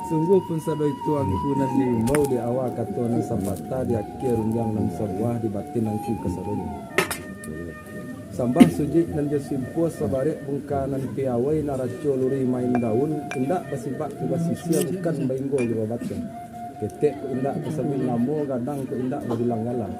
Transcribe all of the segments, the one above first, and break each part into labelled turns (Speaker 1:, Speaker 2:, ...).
Speaker 1: Sungguh pun sadoi tuang kunan di mau di awal katuan sabata di akhir runggang nan sebuah di batin nangku kesaruni. Sambah suji nan jasimpo sabare bungkanan piawai naraco luri main daun indak basibak ku basisia bukan bainggo di babatnya. Ketek ku indak kesabil namo gadang ku indak badilang-galang.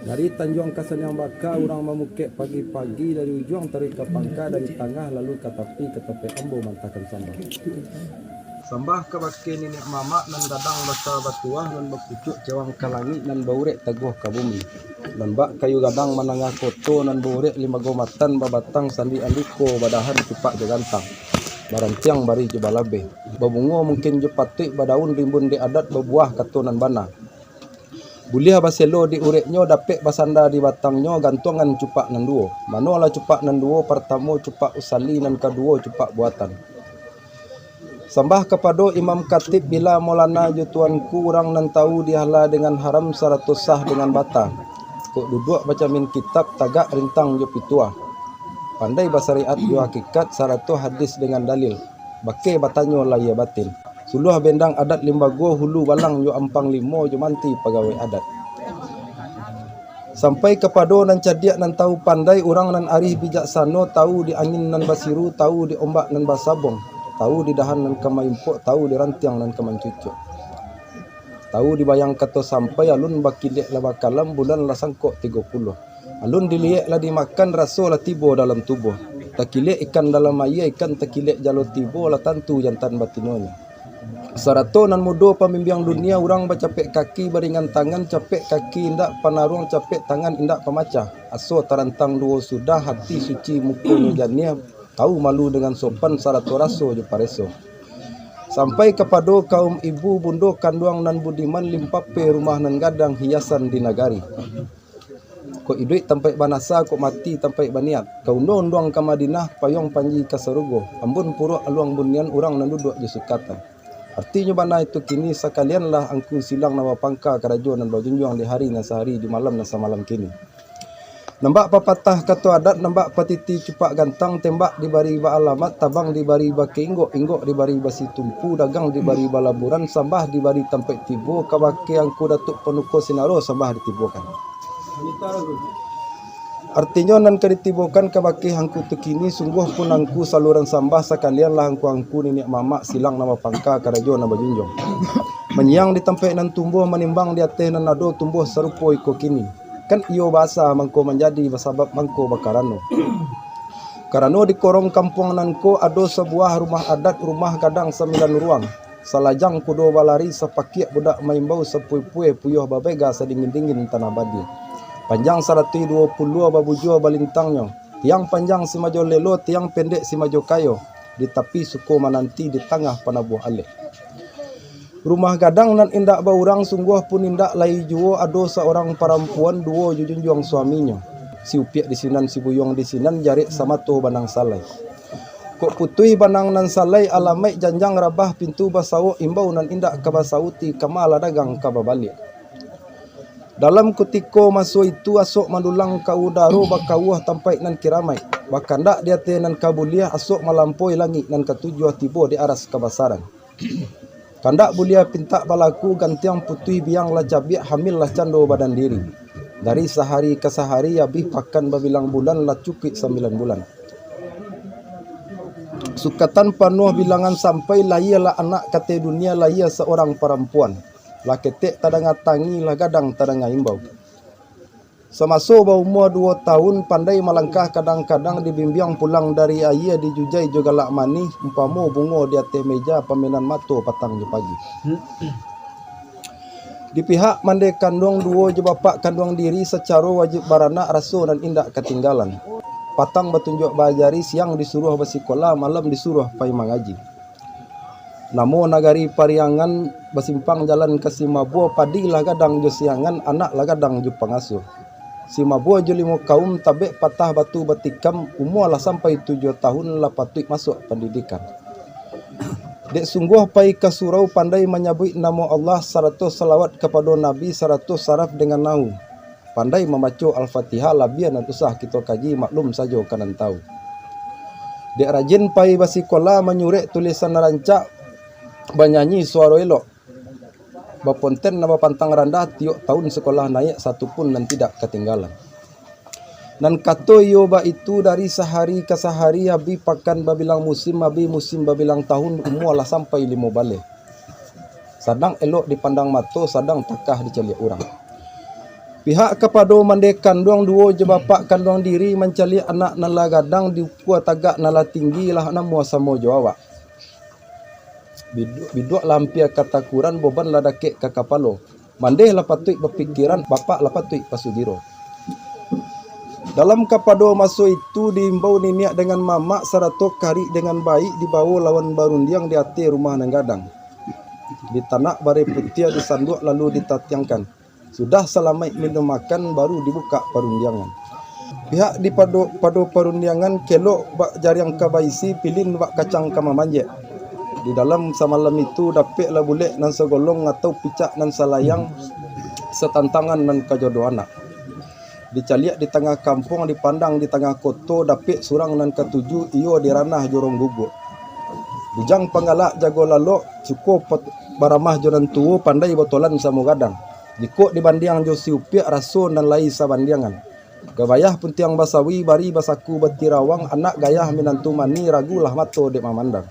Speaker 1: Dari Tanjung Kasan yang Baka orang memukek pagi-pagi dari ujung tarik ke pangka dari tengah lalu ke tepi ambo mantakan sambah. Sambah ke baki nenek mama nan gadang basa batuah nan bapucuk cewang kalangi nan baurek teguh ke bumi. Dan bak kayu gadang manangah koto nan baurek lima gomatan babatang sandi andiko badahan cupak jagantang. Barantiang bari jebalabe. Babungo mungkin jepatik badaun rimbun di adat babuah kato nan bana. Buliah baselo di ureknyo dapek basanda di batangnya gantongan cupak nan duo. Manola cupak nan duo pertamo cupak usali nan kedua cupak buatan. Sambah kepada Imam Khatib bila Maulana jutuanku orang nan tahu dihala dengan haram saratus sah dengan bata. Kok duduk baca min kitab tagak rintang jo pitua. Pandai basariat jo hakikat saratu hadis dengan dalil. Bake batanyo laya batin. Suluh bendang adat limbago hulu balang jo ampang limo jo manti pegawai adat. Sampai kepada nan cadiak nan tahu pandai orang nan arih bijaksana tahu di angin nan basiru tahu di ombak nan basabong. Tahu di dahan nan kamaimpok, tahu di rantiang nan kamancucuk. Tahu di bayang kata sampai alun bakilek la bakalam bulan la sangkok 30. Alun diliek la dimakan raso la tibo dalam tubuh. Takilek ikan dalam air ikan takilek jalo tibo la tantu jantan batinonya. Sarato nan mudo pemimbiang dunia orang bacapek kaki baringan tangan capek kaki indak panaruang capek tangan indak pemacah. Aso tarantang duo sudah hati suci mukul jania. Tahu malu dengan sopan sarato raso jo pareso. Sampai kepada kaum ibu bundo kanduang nan budiman limpape rumah nan gadang hiasan di nagari. Ko iduit tampai banasa ko mati tampai baniat. Kau nondoang ke Madinah payong panji ke Sarugo. Ambun puro aluang bunian orang nan duduk jo sukatan. Artinya bana itu kini sekalianlah angku silang nama pangka kerajo nan bajunjuang di hari nan sehari di malam nan semalam kini. Nambak papatah kata adat, nambak patiti cupak gantang, tembak dibari ba alamat, tabang dibari ba keinggok, inggok dibari ba situmpu, dagang dibari ba laburan, sambah dibari tampai tibo, kabake angku datuk penuko sinaro, sambah ditibokan. Artinya nan keditibokan kabake angku tukini, sungguh pun angku saluran sambah sekalian lah angku nenek mama silang nama pangka karajo nama junjong. Menyiang ditampai nan tumbuh menimbang di atas nan nado tumbuh serupo iko kini. Kan iyo bahasa mangko menjadi sebab mangko bakarano. Karano di korong kampung nanko ada sebuah rumah adat rumah gadang 9 ruang. Salajang kudo balari sepakiak budak maimbau sepui-pui puyuh babega sedingin-dingin tanah badi. Panjang 120 babujo balintangnya. Tiang panjang si majo lelo, tiang pendek si majo kayo. Di tepi suku mananti di tengah panabuh alek. Rumah gadang nan indak baurang sungguh pun indak lai juo ado seorang perempuan duo jujunjuang suaminya. Si upiak di sinan si buyong di sinan jarik sama tu banang salai. Kok putui banang nan salai alamai janjang rabah pintu basawo imbau nan indak kabasauti kamala dagang kababalik. Dalam kutiko maso itu asok mandulang kau daro bakawah tampai nan kiramai. Bakandak dia tenan kabuliah asok malampoi langit nan ketujuh tibo di aras kabasaran. Kandak bulia pintak balaku gantiang putih biang lah cabiak hamil lah cando badan diri. Dari sehari ke sehari habis pakan babilang bulan lah cukik 9 bulan. Sukatan penuh bilangan sampai lah ialah anak kate dunia lah ia seorang perempuan. Lah ketek tadanga tangi lah gadang tadanga imbau. Semaso umur 2 tahun pandai melangkah kadang-kadang dibimbiang pulang dari ayah dijujai juga lak mani umpamo bungo di atas meja paminan mato patang je pagi. Di pihak mandai kandung duo je bapak kandung diri secara wajib baranak raso dan indak ketinggalan. Patang bertunjuk bajari siang disuruh bersikola malam disuruh pai mengaji. Namo nagari Pariangan basimpang jalan ke Simabuo padi lah gadang jo siangan anak lah gadang jo pangasuh. Simabuo jo limo kaum tabe patah batu batikam umur lah sampai 7 tahun lah patut masuk pendidikan. Dek sungguh pai ke surau pandai menyebut nama Allah 100 salawat kepada Nabi 100 saraf dengan nahu. Pandai membaca Al-Fatihah labian dan usah kita kaji maklum saja kanan tahu. Dek rajin pai basikola menyurek tulisan rancak banyanyi suara elok. Baponten nama pantang rendah tiok tahun sekolah naik satu pun dan tidak ketinggalan. Dan kata yoba itu dari sehari ke sehari habi pakan babilang musim habi musim babilang tahun umur lah sampai 5 balik. Sadang elok dipandang mata, sadang takah diceliak orang. Pihak kepada mandai kandung dua je bapak kandung diri menceliak anak nala gadang di kuat tagak nala tinggi lah nama sama jawab. Biduk lampia kata kuran boban lah dakek ke kapalo. Mandai lah patut berpikiran bapak lah patut pasudiro. Dalam kapado maso itu diimbau niniak dengan mamak saratok kari dengan baik dibawa lawan barundiang di hati rumah nenggadang. Di tanak bare putih disanduk lalu ditatiangkan. Sudah selamai minum makan baru dibuka parundiangan. Pihak di pado parundiangan kelok bak jariang kabaisi pilin bak kacang kama manjek. Di dalam semalam itu dapik lah bulek nan segolong atau picak nan salayang setantangan nan kajodoh anak. Dicaliak di tengah kampung dipandang di tengah kota dapik surang nan ketujuh iyo di ranah jorong gugur. Bujang pengalak jago lalok cukup baramah joran tua pandai botolan samu gadang. Jikok dibandiang jo siupiak raso dan lai sabandiangan. Kebayah pun tiang basawi bari basaku betirawang anak gayah minantu mani ragulah mato dek mamandang.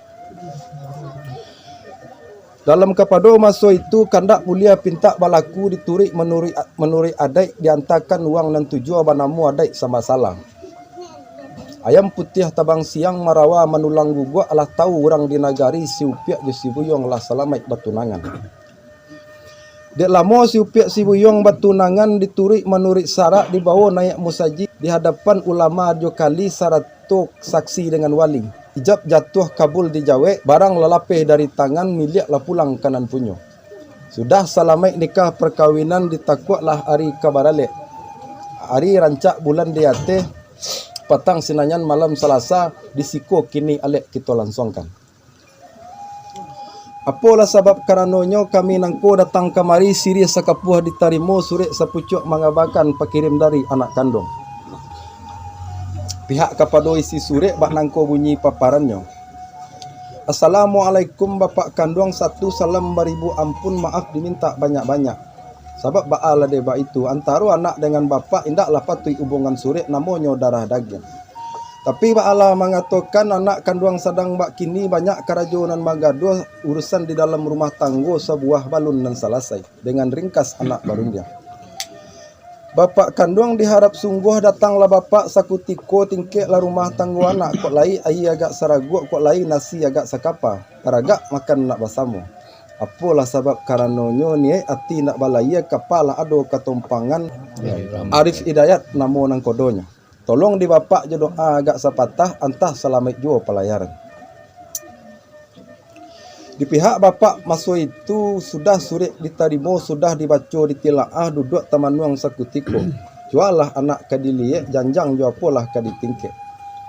Speaker 1: Dalam kapado maso itu kandak mulia pinta balaku diturik menuri adai diantarkan uang dan tujuh banamu adai sama salam. Ayam putih tabang siang marawa menulang guguk alah tahu orang di nagari siupiak je sibuyong lah selamat batunangan. Dek lamo siupiak sibuyong batunangan diturik menuri sarak dibawa naik musaji di hadapan ulama jo kali saratok saksi dengan wali. Ijab jatuh kabul di Jawa, barang lelapih dari tangan milik lah pulang kanan punyo. Sudah salamai nikah perkawinan ditakuatlah hari kabarale. Hari rancak bulan diate, patang sinanyan malam Selasa disiko kini alek kita langsungkan. Apalah sebab karenanya kami nangko datang kemari siri sakapuh ditarimo surek sapucuk mengabarkan pakirim dari anak kandung. Pihak kepada isi surek bak nangko bunyi paparannya. Assalamualaikum bapak kandung satu salam beribu ampun maaf diminta banyak-banyak. Sebab ba'ala deba itu antara anak dengan bapak indaklah patui hubungan surek namanya darah daging. Tapi ba'ala mengatakan anak kandung sedang bak kini banyak kerajunan magaduh urusan di dalam rumah tangga sebuah balun dan selesai dengan ringkas anak barunya. Bapak kandung diharap sungguh datanglah bapak sakutiko tingkeklah rumah tangga anak kok lai ayi agak saraguk kok lai nasi agak sakapa karagak makan nak basamu. Apalah sebab karenanya ni ati nak balaya kapala ado ketumpangan Arif Hidayat namo nang kodonya. Tolong di bapak je doa agak sapatah antah selamat jua pelayaran. Di pihak bapak maso itu sudah surik ditarimo sudah dibaca ditilaah duduk tamanuang sakutiko. Jualah anak kadiliye janjang jua polah kaditingke.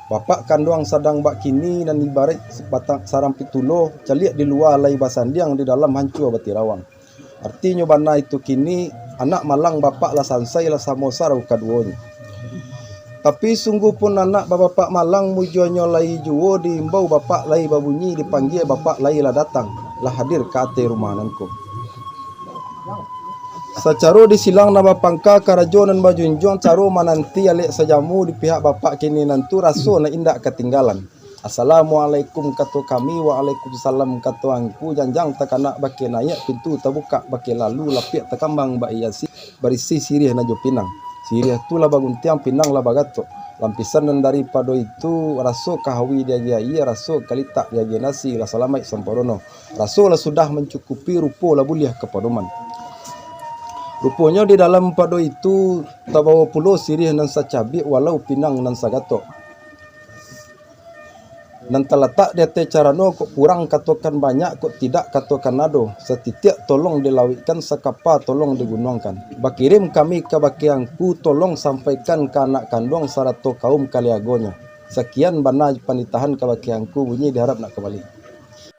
Speaker 1: Bapak kandung sadang bak kini dan ibarat sebatang sarang pitulo caliak di luar lai basandiang di dalam hancur batirawang. Artinya bana itu kini anak malang bapak lah sansai lah samosa rau kaduanya. Tapi sungguh pun anak bapak malang mujonya lai juo diimbau bapak lai babunyi dipanggil bapak lai lah datang lah hadir ke ate rumah nanku. Secara disilang nama pangka karajonan bajunjong caro mananti alek sajamu di pihak bapak kini nantu raso na indak ketinggalan. Assalamualaikum kata kami waalaikumsalam kata angku janjang takanak baki naik pintu terbuka baki lalu lapik terkambang bak iasi berisi sirih najo pinang. Sirih tu lah bangun tiang pinang lah bagato. Lampisan dan daripada itu raso kahawi dia iya raso kalitak dia nasi lah salamai samporono. Raso lah sudah mencukupi rupo lah buliah kepadoman. Rupanya di dalam pado itu tak bawa pulau sirih dan sacabi walau pinang dan sagato. Nan terletak dia te carano kok kurang katakan banyak, kok tidak katakan nado. Setitik tolong dilawitkan, sekapa tolong digunakan. Bakirim kami ke bakiangku, tolong sampaikan ke anak kandung sarato kaum kaliagonya. Sekian bana panitahan ke bakiangku, bunyi diharap nak kembali.